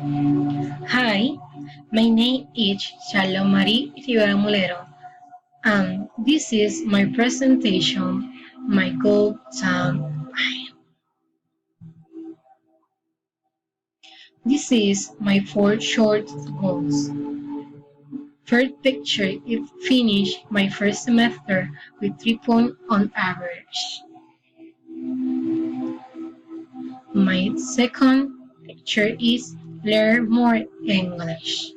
Hi, my name is Shalom Marie Rivera Mulero, and this is my presentation, my goal time. This is my four short goals. First picture is finish my first semester with 3 points on average. My second picture is learn more English.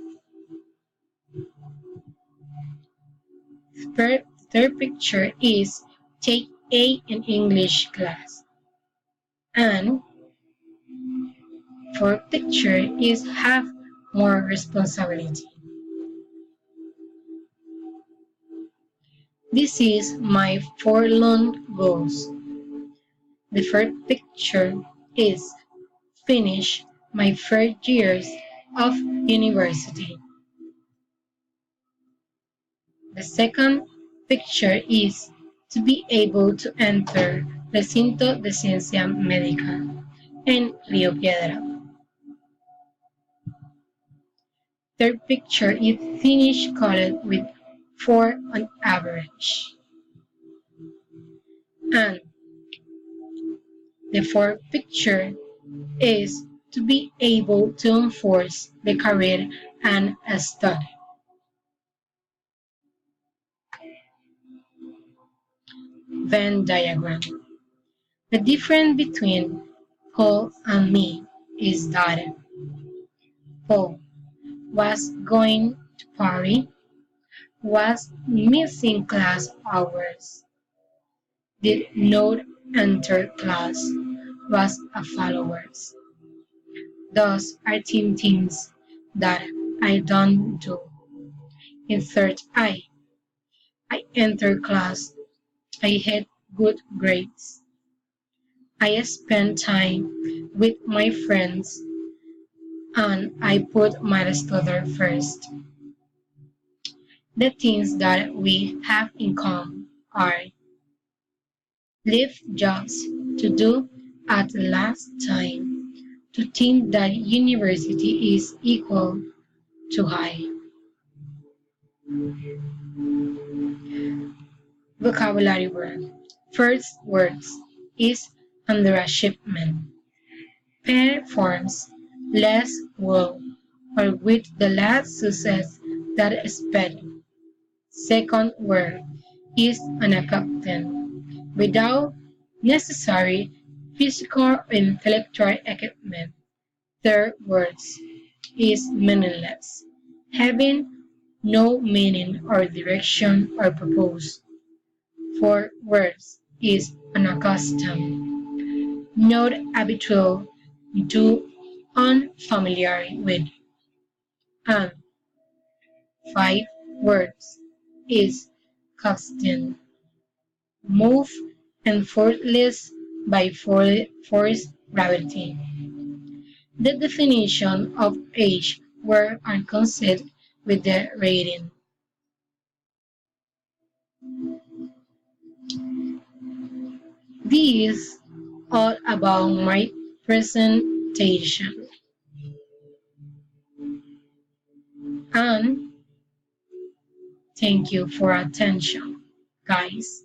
Third picture is take A in English class. And fourth picture is have more responsibility. This is my four long goals. The first picture is finish my first years of university. The second picture is to be able to enter Recinto de Ciencia Médica en Río Piedra. Third picture is finish college with 4 on average. And the fourth picture is to be able to enforce the career and study. Venn diagram. The difference between Paul and me is that Paul was going to party, was missing class hours, did not enter class, was a follower. Those are things that I don't do. In third I enter class, I had good grades. I spend time with my friends and I put my study first. The things that we have in common are leave jobs to do at the last time, to think that university is equal to high. Vocabulary word. First words is underachievement. Performs less well or with the less success that expected. Second word is incompetent, without necessary physical or intellectual equipment. Third words is meaningless, having no meaning or direction or purpose. Fourth words is unaccustomed, not habitual to, unfamiliar with. And five words is constant, move effortless by force gravity. The definition of age were consistent with the rating. This is all about my presentation. And thank you for attention, guys.